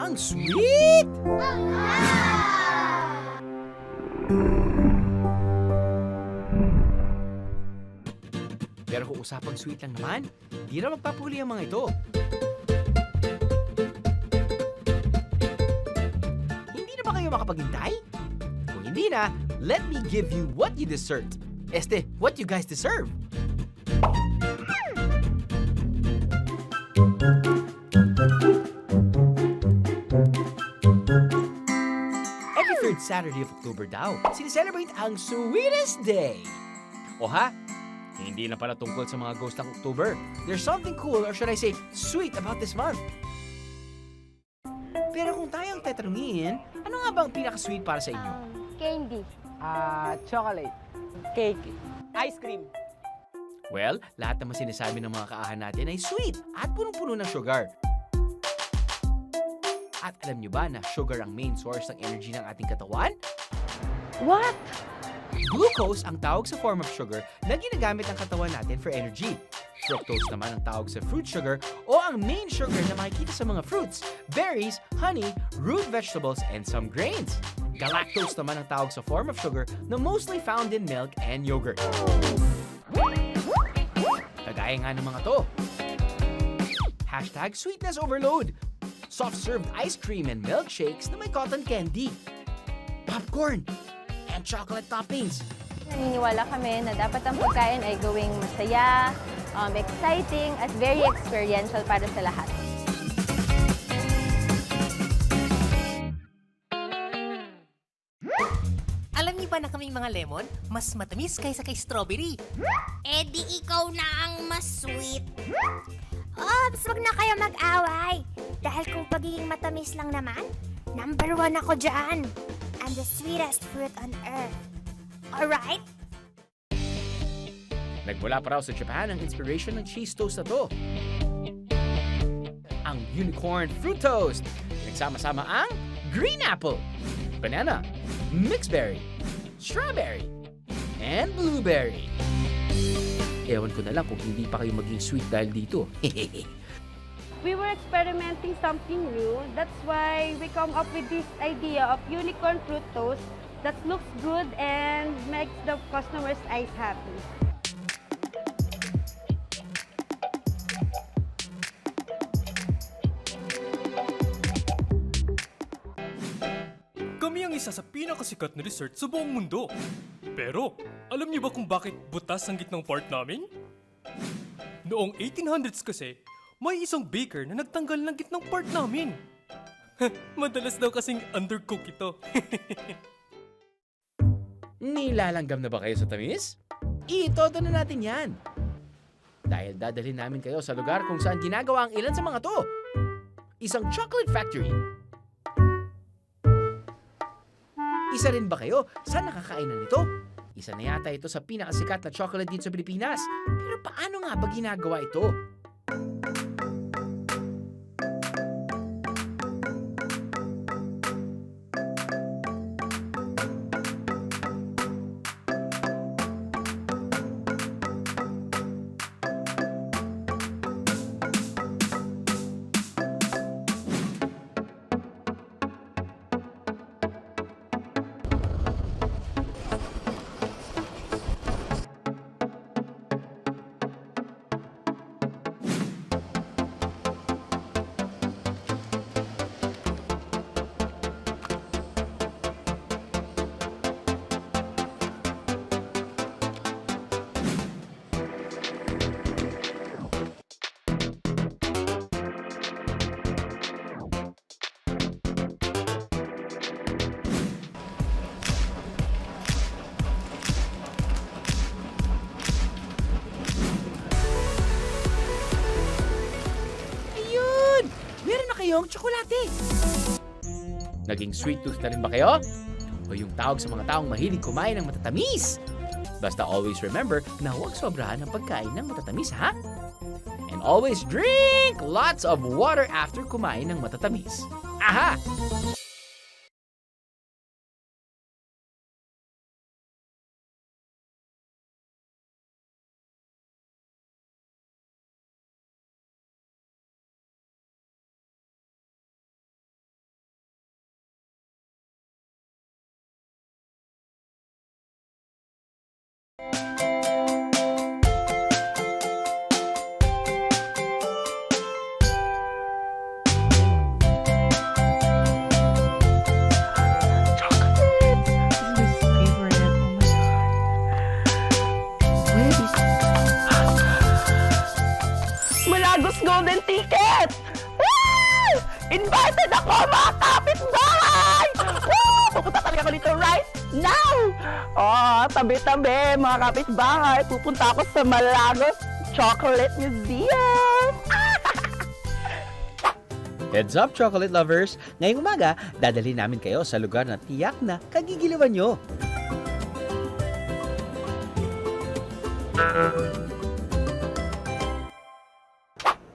Ang sweet! Pero kung usapang sweet lang naman, di na magpapahuli ang mga ito. Hindi na ba kayo makapaghintay? Kung hindi na, let me give you what you deserve. What you guys deserve. Every third Saturday of October daw, sineselebrate ang Sweetest Day. O ha? Hindi na pala tungkol sa mga ghost ng October. There's something cool, or should I say, sweet about this month. Pero kung tayo ang tatanungin, ano nga ba ang pinaka-sweet para sa inyo? Candy. Chocolate. Cake. Ice cream. Well, lahat naman sinasabi ng mga kaahan natin ay sweet at punong-puno ng sugar. At alam nyo ba na sugar ang main source ng energy ng ating katawan? What? Glucose ang tawag sa form of sugar na ginagamit ng katawan natin for energy. Fructose naman ang tawag sa fruit sugar o ang main sugar na makikita sa mga fruits, berries, honey, root vegetables, and some grains. Galactose naman ang tawag sa form of sugar na mostly found in milk and yogurt. Kagaya nga ng mga to. Hashtag sweetness overload. Soft-served ice cream and milkshakes na may cotton candy. Popcorn and chocolate toppings. Naniniwala kami na dapat ang pagkain ay gawing masaya, exciting, at very experiential para sa lahat. Alam niyo ba na kaming mga lemon, mas matamis kaysa kay strawberry? Eh di ikaw na ang mas sweet. Ops, wag na kayo mag-away. Dahil kung pagiging matamis lang naman, number 1 ako dyan. I'm the sweetest fruit on earth. Alright? Nagmula pa raw sa Japan ang inspiration ng cheese toast na to. Ang unicorn fruit toast. Nagsama-sama ang green apple, banana, mixed berry, strawberry, and blueberry. Ewan ko na lang kung hindi pa kayo maging sweet dahil dito. We were experimenting something new. That's why we come up with this idea of unicorn fruit toast that looks good and makes the customer's eyes happy. Kami ang isa sa pinakasikat na dessert sa buong mundo. Pero, alam niyo ba kung bakit butas ang gitnang part namin? Noong 1800s kasi, may isang baker na nagtanggal ng gitnang part namin. Madalas daw kasing undercook ito. Nilalanggam na ba kayo sa tamis? Itodo na natin yan. Dahil dadalhin namin kayo sa lugar kung saan ginagawa ang ilan sa mga to. Isang chocolate factory. Isa rin ba kayo sa nakakainan nito? Isa na yata ito sa pinakasikat na chocolate dito sa Pilipinas. Pero paano nga ba ginagawa ito? Yung tsokolate. Naging sweet tooth na rin ba kayo? O yung tawag sa mga taong mahilig kumain ng matatamis? Basta always remember na huwag sobrahan ang pagkain ng matatamis, ha? And always drink lots of water after kumain ng matatamis. Aha! Malagos Golden Ticket! Woo! Invited ako, mga kapitbahay! Woo! Pupunta talaga ako dito right now! Oh, tabi-tabi, mga kapitbahay. Pupunta ako sa Malagos Chocolate Museum! Heads up, chocolate lovers! Ngayong umaga, dadalhin namin kayo sa lugar na tiyak na kagigiliwan nyo.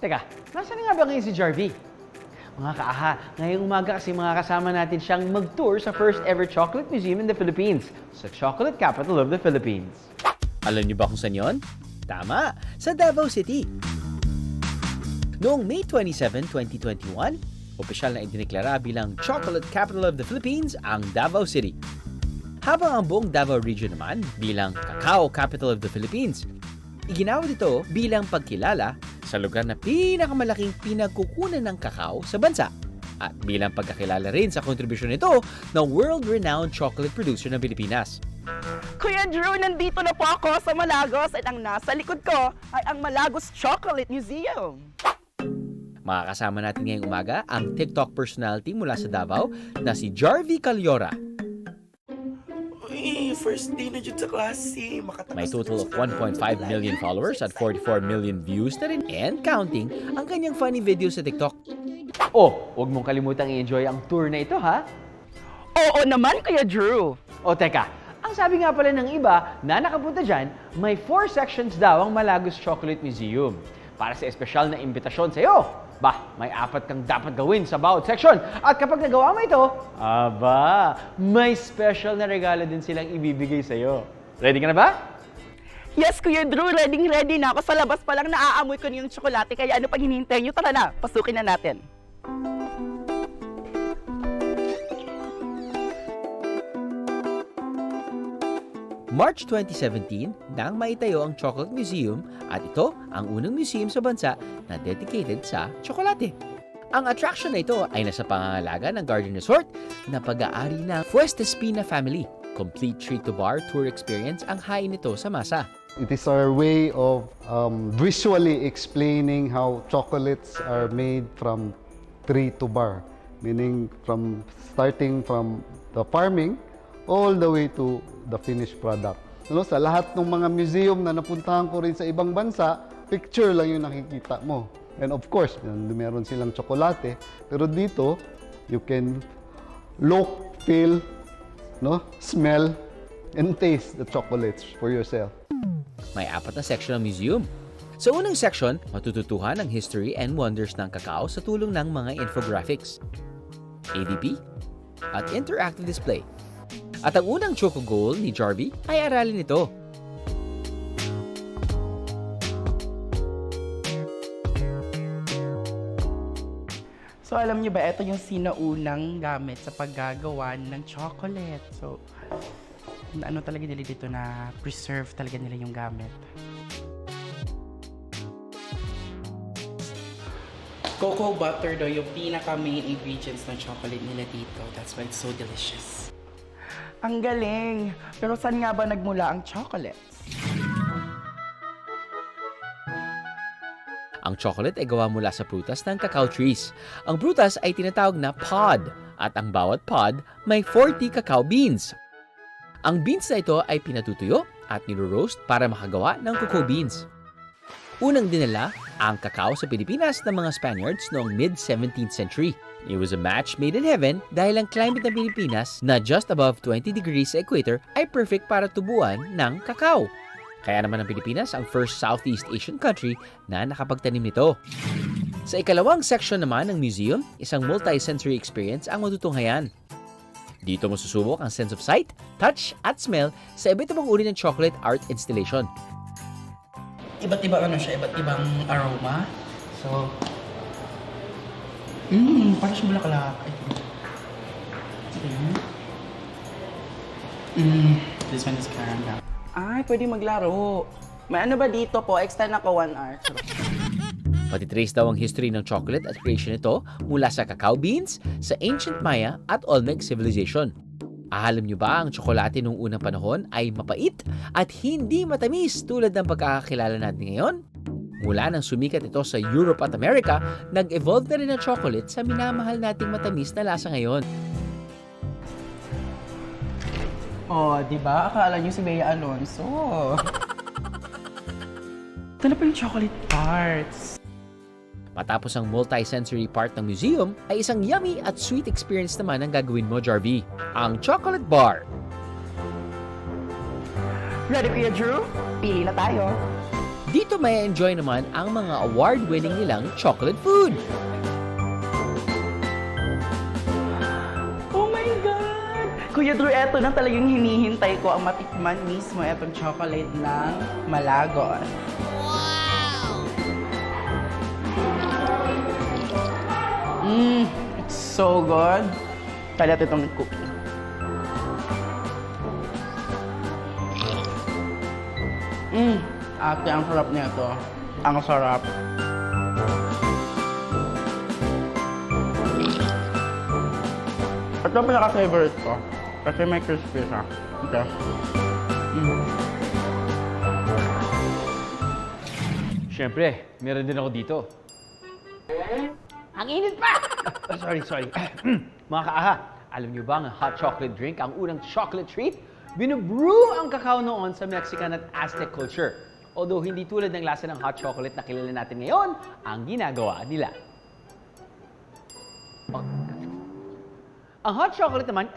Teka, nasaan nga ba ngayon si Jarvie? Mga kaaha, ngayong umaga kasi mga kasama natin siyang mag-tour sa first ever chocolate museum in the Philippines, sa chocolate capital of the Philippines. Alam niyo ba kung saan yon? Tama, sa Davao City. Noong May 27, 2021, opisyal na idineklara bilang chocolate capital of the Philippines ang Davao City. Habang ang buong Davao region naman bilang cacao capital of the Philippines. Iginawad ito bilang pagkilala sa lugar na pinakamalaking pinagkukunan ng kakao sa bansa at bilang pagkakilala rin sa kontribusyon nito ng world-renowned chocolate producer ng Pilipinas. Kuya Drew, nandito na po ako sa Malagos at ang nasa likod ko ay ang Malagos Chocolate Museum. Makakasama natin ngayong umaga ang TikTok personality mula sa Davao na si Jarvie Caliora. First day na dyan sa klase. May total of 1.5 million followers at 44 million views na rin and counting ang kanyang funny video sa TikTok. Oh, huwag mong kalimutang i-enjoy ang tour na ito, ha? Oo naman, Kuya Drew. O teka, ang sabi nga pala ng iba na nakapunta dyan, may 4 sections daw ang Malagos Chocolate Museum. Para sa espesyal na imbitasyon sa iyo, may 4 kang dapat gawin sa bawat section. At kapag nagawa mo ito, may special na regalo din silang ibibigay sa iyo. Ready ka na ba? Yes, Kuya Drew, ready na ako. Sa labas pa lang naaamoy ko yung tsokolate. Kaya ano pag hinihintay nyo? Tara na, pasukin na natin. March 2017, nang maitayo ang Chocolate Museum at ito ang unang museum sa bansa na dedicated sa tsokolate. Ang attraction na ito ay nasa pangangalaga ng Garden Resort na pag-aari ng Fuesta Espina family. Complete tree-to-bar tour experience ang hain nito sa masa. It is our way of visually explaining how chocolates are made from tree to bar, meaning starting from the farming all the way to the finished product. Sa lahat ng mga museum na napuntahan ko rin sa ibang bansa, picture lang yung nakikita mo. And of course, meron silang tsokolate, pero dito, you can look, feel, smell, and taste the chocolates for yourself. May 4 na section ng museum. Sa unang section, matututuhan ang history and wonders ng kakao sa tulong ng mga infographics, ADP, at interactive display. At ang unang choco goal ni Jarvie ay aralin ito. So alam niyo ba, ito yung sinaunang gamit sa paggagawa ng chocolate. So, ano talaga nila dito na preserve talaga nila yung gamit. Cocoa butter daw yung pinaka-main ingredients ng chocolate nila dito. That's why it's so delicious. Ang galing! Pero saan nga ba nagmula ang chocolates? Ang chocolate ay gawa mula sa prutas ng cacao trees. Ang prutas ay tinatawag na pod at ang bawat pod may 40 cacao beans. Ang beans na ito ay pinatutuyo at niro-roast para makagawa ng cocoa beans. Unang dinala ang cacao sa Pilipinas ng mga Spaniards noong mid-17th century. It was a match made in heaven dahil ang climate ng Pilipinas na just above 20 degrees sa equator ay perfect para tubuan ng cacao. Kaya naman ang Pilipinas ang first Southeast Asian country na nakapagtanim nito. Sa ikalawang section naman ng museum, isang multi-sensory experience ang matutunghayan. Dito mo susubok ang sense of sight, touch, at smell sa iba't ibang uri ng chocolate art installation. Iba't ibang iba't ibang aroma. So, parang siya bulaklak. This one is caramel. Ay, pwede maglaro. May ano ba dito po? Extend ako 1 hour. Patitrace daw ang history ng chocolate at creation nito mula sa cacao beans, sa ancient Maya at Olmec civilization. Alam nyo ba ang tsokolate noong unang panahon ay mapait at hindi matamis tulad ng pagkakakilala natin ngayon? Mula nang sumikat ito sa Europe at America, nag-evolve na rin ang chocolate sa minamahal nating matamis na lasa ngayon. Oh, di ba? Akala niyo si Bea Alonso. Ito na pa yung chocolate parts. Matapos ang multi-sensory part ng museum, ay isang yummy at sweet experience naman ang gagawin mo, Jarvie. Ang chocolate bar. Ready, Kuya Drew? Pili na tayo. Dito may enjoy naman ang mga award-winning nilang chocolate food. Oh my God! Kuya Drew, eto na talagang hinihintay ko ang matikman mismo etong chocolate ng Malagos. It's so good. Kaya natin itong cookie. Ate, ang sarap nito. Ang sarap. Ito ang pinaka-favorite ko. Kasi may crispy siya. Okay. Siyempre, meron din ako dito. Ang init pa! sorry. Mga kaaha, alam niyo ba ang hot chocolate drink, ang unang chocolate treat? Binubrew ang kakao noon sa Mexican at Aztec culture. Although hindi tulad ng lasa ng hot chocolate na kilala natin ngayon, ang ginagawa nila. Ang hot chocolate naman,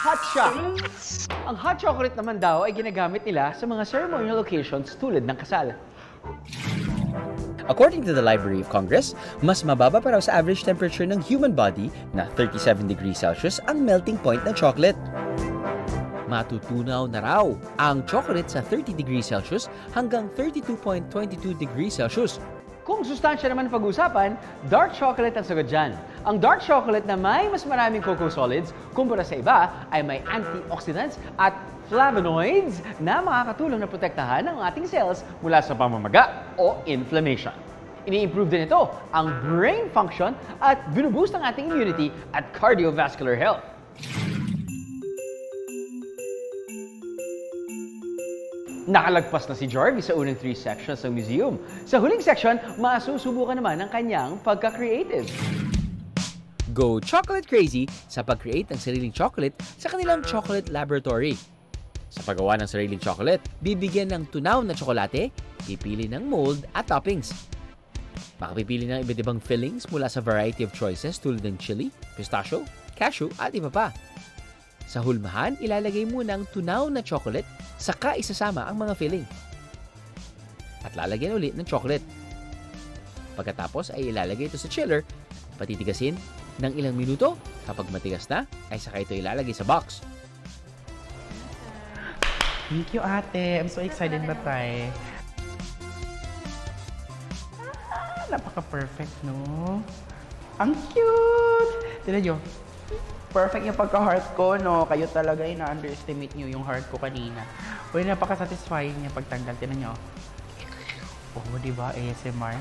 hot shot. Ang hot chocolate naman daw ay ginagamit nila sa mga ceremonial occasions tulad ng kasal. According to the Library of Congress, mas mababa pa raw sa average temperature ng human body na 37 degrees Celsius ang melting point ng chocolate. Matutunaw na raw ang chocolate sa 30 degrees Celsius hanggang 32.22 degrees Celsius. Kung sustansya naman pag-usapan, dark chocolate ang sagot dyan. Ang dark chocolate na may mas maraming cocoa solids kumpara sa iba ay may antioxidants at flavonoids na makakatulong na protektahan ang ating cells mula sa pamamaga o inflammation. Ini-improve din ito ang brain function at binuboost ang ating immunity at cardiovascular health. Nakalagpas na si Jarvie sa unang 3 sections ng museum. Sa huling section, masusubukan naman ang kanyang pagka-creative. Go chocolate crazy sa pag-create ng sariling chocolate sa kanilang chocolate laboratory. Sa paggawa ng sariling chocolate, bibigyan ng tunaw na tsokolate, pipili ng mold at toppings. Makapipili ng iba't ibang fillings mula sa variety of choices tulad ng chili, pistachio, cashew at iba pa. Sa hulmahan, ilalagay muna ang tunaw na chocolate, saka isasama ang mga filling. At lalagyan ulit ng chocolate. Pagkatapos ay ilalagay ito sa chiller, patitigasin ng ilang minuto. Kapag matigas na, ay saka ito ilalagay sa box. Thank you, ate. I'm so excited na tayo. Napaka-perfect, no? Ang cute! Tignan nyo. Perfect yung pagka-heart ko, no? Kayo talaga yung na-underestimate nyo yung heart ko kanina. Uy, napaka-satisfying niya pagtanggal. Tignan nyo. Oh, di ba? ASMR.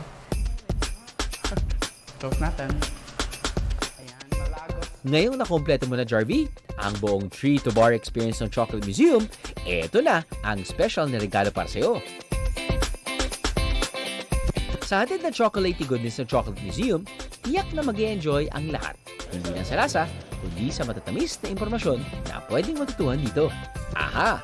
Close natin. Ayan, Malagos. Ngayong nakompleto mo na, Jarvie, ang buong tree-to-bar experience ng Chocolate Museum, eto na ang special na regalo para sa'yo. Sa hatid na chocolatey goodness ng Chocolate Museum, tiyak na mag-e-enjoy ang lahat. Hindi lang sa lasa, kundi sa matatamis na impormasyon na pwedeng matutuhan dito. Aha!